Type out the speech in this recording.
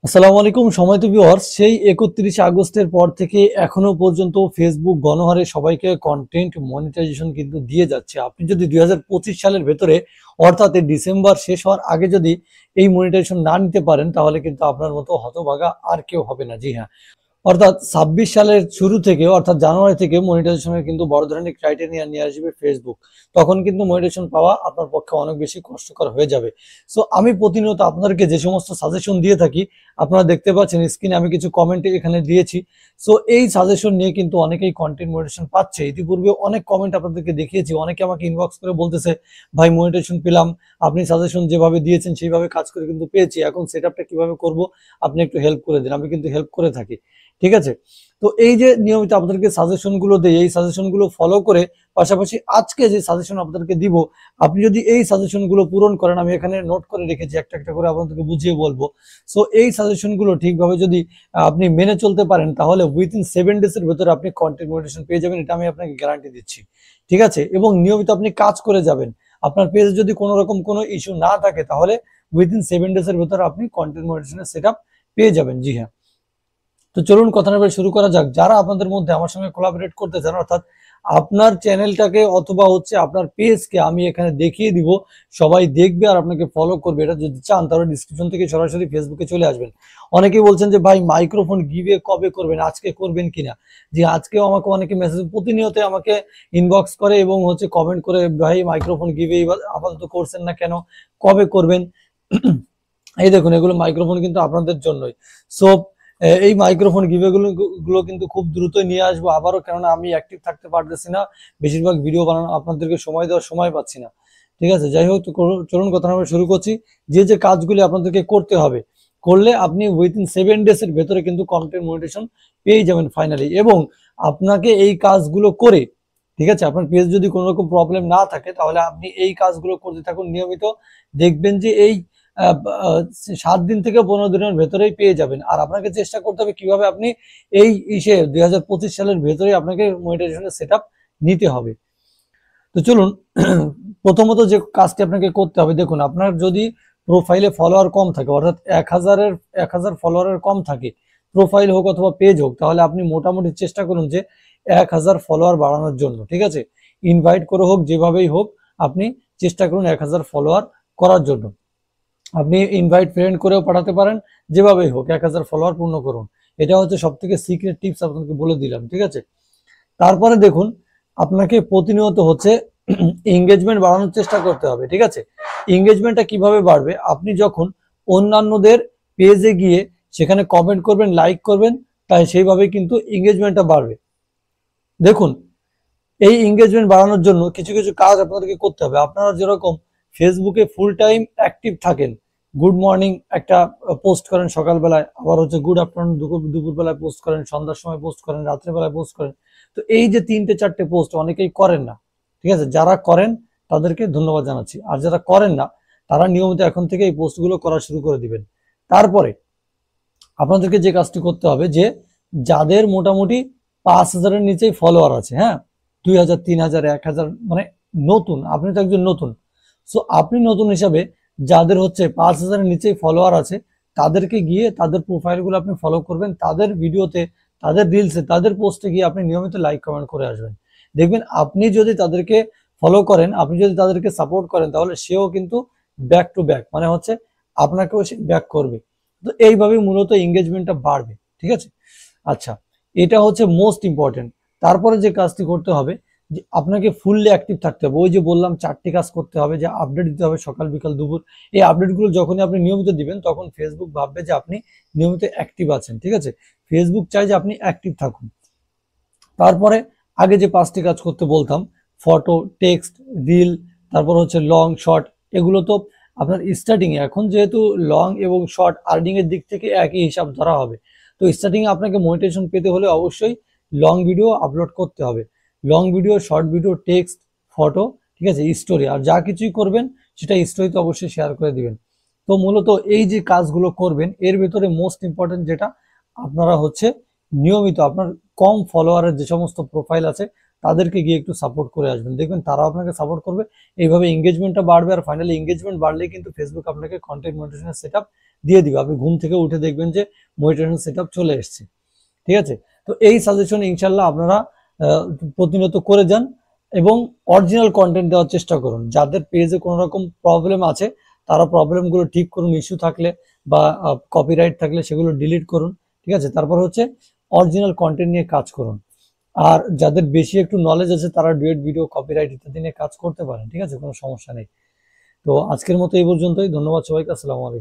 আসসালামু আলাইকুম সময় তো ভিউয়ার্স, সেই 31 আগস্টের পর থেকে এখনো পর্যন্ত ফেসবুক গণহারে সবাইকে কন্টেন্ট মনিটাইজেশন কিন্তু দিয়ে যাচ্ছে। আপনি যদি 2025 সালের ভেতরে অর্থাৎ এই ডিসেম্বর শেষ হওয়ার আগে যদি এই মনিটাইজেশন না নিতে পারেন তাহলে কিন্তু আপনার মতো হতভাগা আর কেউ হবে না। জি হ্যাঁ, অর্থাৎ 26 সালের শুরু থেকে অর্থাৎ জানুয়ারি থেকে মনিটাইজেশনের কিন্তু বড় ধরনের ক্রাইটেরিয়া নিয়ে আসবে ফেসবুক। তখন কিন্তু মনিটাইজেশন পাওয়া আপনার পক্ষে অনেক বেশি কষ্টকর হয়ে যাবে। সো আমি প্রতিনিয়ত আপনাদেরকে যে সমস্ত সাজেশন দিয়ে থাকি, আপনারা দেখতে পাচ্ছেন স্ক্রিনে আমি কিছু কমেন্টে এখানে দিয়েছি। সো এই সাজেশন নিয়ে কিন্তু অনেকেই কন্টেন্ট মনিটাইজেশন পাচ্ছে। ইতিপূর্বে অনেক কমেন্ট আপনাদেরকে দেখিয়েছি, অনেকে আমাকে ইনবক্স করে বলতেছে ভাই মনিটাইজেশন পেলাম, আপনি সাজেশন যেভাবে দিয়েছেন সেইভাবে কাজ করে কিন্তু পেয়েছি, এখন সেটআপটা কিভাবে করব আপনি একটু হেল্প করে দিন। আমি কিন্তু হেল্প করে থাকি, ঠিক আছে। তো এই যে নিয়মিত আপনাদেরকে সাজেশন গুলো দেই, এই সাজেশন গুলো ফলো করে পাশাপাশি আজকে যে সাজেশন আপনাদেরকে দিব, আপনি যদি এই সাজেশন গুলো পূরণ করেন, আমি এখানে নোট করে রেখেছি, একটা একটা করে আপনাদেরকে বুঝিয়ে বলবো। সো এই সাজেশন গুলো ঠিকভাবে যদি আপনি মেনে চলতে পারেন তাহলে উইথিন 7 ডেজ এর ভেতরে আপনি কন্টেন্ট মনিটাইজেশন পেয়ে যাবেন, এটা আমি আপনাকে গ্যারান্টি দিচ্ছি, ঠিক আছে। এবং নিয়মিত আপনি কাজ করে যাবেন, আপনার পেজে যদি কোনো রকম কোনো ইস্যু না থাকে তাহলে উইথিন 7 ডেজ এর ভেতরে আপনি কন্টেন্ট মনিটাইজেশনের সেটআপ পেয়ে যাবেন। জি হ্যাঁ, তো চলুন কথা না বলে শুরু করা যাক। যারা আপনাদের মধ্যে আমার সঙ্গে কোলাবরেট করতে চান, অর্থাৎ আপনার চ্যানেলটাকে অথবা হচ্ছে আপনার পেজকে আমি এখানে দেখিয়ে দিব, সবাই দেখবে আর আপনাকে ফলো করবে, এটা যদি চান তাহলে ডিসক্রিপশন থেকে সরাসরি ফেসবুকে চলে আসবেন। অনেকেই বলছেন যে ভাই মাইক্রোফোন গিভে কবে করবেন, আজকে করবেন কিনা। যে আজকেও আমাকে অনেকে মেসেজ প্রতিনিয়ত আমাকে ইনবক্স করে এবং হচ্ছে কমেন্ট করে, ভাই মাইক্রোফোন গিভে আপাতত করছেন না কেন, কবে করবেন। এই দেখুন, এগুলো মাইক্রোফোন কিন্তু আপনাদের জন্যই। সো এই মাইক্রোফোন গিভে গুলো কিন্তু খুব দ্রুতই নিয়ে আসবো আবারও, কেননা আমি অ্যাক্টিভ থাকতে পারতেছি না, বেশিরভাগ ভিডিও বানানো আপনাদেরকে সময় দেওয়ার সময় পাচ্ছি না, ঠিক আছে। যাই হোক, তো চলুন কথা আমরা শুরু করছি। যে যে কাজগুলি আপনাদেরকে করতে হবে, করলে আপনি উইথিন 7 ডেজ এর ভেতরে কিন্তু কন্টেন্ট মনিটাইজেশন পেয়ে যাবেন ফাইনালি। এবং আপনাকে এই কাজগুলো করে, ঠিক আছে, আপনার পেজ যদি কোনো রকম প্রবলেম না থাকে তাহলে আপনি এই কাজগুলো করতে থাকুন নিয়মিত, দেখবেন যে এই 7 দিন থেকে 15 দিনের ভেতরেই পেয়ে যাবেন। আর আপনাকে চেষ্টা করতে হবে কিভাবে আপনি এই 2025 সালের ভেতরে আপনাকে মনিটাইজেশনের সেটআপ নিতে হবে। তো চলুন, প্রথমত যে কাজটি আপনাকে করতে হবে, দেখুন আপনার যদি প্রোফাইলে ফলোয়ার কম থাকে, অর্থাৎ 1000 ফলোয়ারের কম থাকে, প্রোফাইল হোক অথবা পেজ হোক, তাহলে আপনি মোটামুটি চেষ্টা করুন যে 1000 ফলোয়ার বাড়ানোর জন্য, ঠিক আছে। ইনভাইট করে হোক, যেভাবেই হোক আপনি চেষ্টা করুন 1000 ফলোয়ার করার জন্য। আপনি ইনভাইট ফ্রেন্ড করেও পাঠাতে পারেন, যেভাবেই হোক 1000 ফলোয়ার পূর্ণ করুন। এটা হচ্ছে সব থেকে সিক্রেট টিপস আপনাকে বলে দিলাম, ঠিক আছে। তারপরে দেখুন, আপনাকে প্রতিনিয়ত হচ্ছে এঙ্গেজমেন্ট বাড়ানোর চেষ্টা করতে হবে, ঠিক আছে। এঙ্গেজমেন্টটা কিভাবে বাড়বে, আপনি যখন অন্যান্যদের পেজে গিয়ে সেখানে কমেন্ট করবেন, লাইক করবেন, তাই সেইভাবে কিন্তু এঙ্গেজমেন্টটা বাড়বে। দেখুন, এই এঙ্গেজমেন্ট বাড়ানোর জন্য কিছু কিছু কাজ আপনাদেরকে করতে হবে। আপনারা যেরকম ফেসবুকে ফুল টাইম অ্যাক্টিভ থাকেন, গুড মর্নিং একটা পোস্ট করেন সকালবেলায়, আবার হচ্ছে গুড আফটারনুন দুপুরবেলায় পোস্ট করেন, সন্ধ্যার সময় পোস্ট করেন, রাত্রেবেলায় পোস্ট করেন। তো এই যে 3-4টে পোস্ট অনেকেই করেন না, ঠিক আছে। যারা করেন তাদেরকে ধন্যবাদ জানাচ্ছি, আর যারা করেন না তারা নিয়মিত এখন থেকে এই পোস্টগুলো করা শুরু করে দিবেন। তারপরে আপনাদেরকে যে কাজটি করতে হবে, যে যাদের মোটামুটি 5000-এর নিচেই ফলোয়ার আছে, হ্যাঁ, 2000, 3000, 1000, মানে নতুন, আপনি তো একজন নতুন। সো আপনি নতুন হিসাবে যাদের হচ্ছে 5000-এর নিচেই ফলোয়ার আছে, তাদেরকে গিয়ে তাদের প্রোফাইলগুলো আপনি ফলো করবেন, তাদের ভিডিওতে, তাদের রিলসে, তাদের পোস্টে গিয়ে আপনি নিয়মিত লাইক কমেন্ট করে আসবেন। দেখবেন আপনি যদি তাদেরকে ফলো করেন, আপনি যদি তাদেরকে সাপোর্ট করেন, তাহলে সেও কিন্তু ব্যাক টু ব্যাক, মানে হচ্ছে আপনাকেও সে ব্যাক করবে। তো এইভাবে মূলত এঙ্গেজমেন্টটা বাড়বে, ঠিক আছে। আচ্ছা, এটা হচ্ছে মোস্ট ইম্পর্টেন্ট। তারপরে যে কাজটি করতে হবে, যে আপনাকে ফুললি অ্যাক্টিভ থাকতে হবে। ওই যে বললাম 4টি কাজ করতে হবে, যে আপডেট দিতে হবে সকাল বিকাল দুপুর। এই আপডেটগুলো যখনই আপনি নিয়মিত দিবেন তখন ফেসবুক ভাববে যে আপনি নিয়মিত অ্যাক্টিভ আছেন, ঠিক আছে। ফেসবুক চাই যে আপনি অ্যাক্টিভ থাকুন। তারপরে আগে যে 5টি কাজ করতে বলতাম, ফটো, টেক্সট, রিল, তারপর হচ্ছে লং, শর্ট, এগুলো তো আপনার স্টার্টিং এ, এখন যেহেতু লং এবং শর্ট আর্নিং এর দিক থেকে একই হিসাব ধরা হবে। তো স্টার্টিং এ আপনাকে মনিটাইজেশন পেতে হলে অবশ্যই লং ভিডিও আপলোড করতে হবে। Long video, short video, text, photo, ঠিক আছে, স্টোরি, আর যা কিছুই করবেন সেটা স্টোরিতে অবশ্যই শেয়ার করে দিবেন। তো মূলত এই যে কাজগুলো করবেন, এর ভিতরে মোস্ট ইম্পর্টেন্ট যেটা, আপনারা হচ্ছে নিয়মিত আপনার কম ফলোয়ারের যে সমস্ত প্রোফাইল আছে তাদেরকে গিয়ে একটু সাপোর্ট করে আসবেন, দেখবেন তারাও আপনাকে সাপোর্ট করবে। এইভাবে এঙ্গেজমেন্টটা বাড়বে, আর ফাইনালি এঙ্গেজমেন্ট বাড়লেই কিন্তু ফেসবুক আপনাকে কন্টেন্ট মনিটাইজেশন সেটআপ দিয়ে দিবে। আপনি ঘুম থেকে উঠে দেখবেন যে মনিটাইজেশন সেটআপ চলে এসেছে। ঠিক আছে, তো এই সাজেশন ইনশাল্লাহ আপনারা প্রতিনিয়ত করে যান এবং অরিজিনাল কন্টেন্ট দেওয়ার চেষ্টা করুন। যাদের পেজে কোনো রকম প্রবলেম আছে তারা প্রবলেমগুলো ঠিক করুন, ইস্যু থাকলে বা কপিরাইট থাকলে সেগুলো ডিলিট করুন। ঠিক আছে, তারপর হচ্ছে অরিজিনাল কন্টেন্ট নিয়ে কাজ করুন। আর যাদের বেশি একটু নলেজ আছে তারা ডুয়েট ভিডিও, কপিরাইট ইত্যাদি নিয়ে কাজ করতে পারেন। ঠিক আছে, কোনো সমস্যা নেই। তো আজকের মতো এই পর্যন্তই। ধন্যবাদ সবাইকে। আসসালামু আলাইকুম।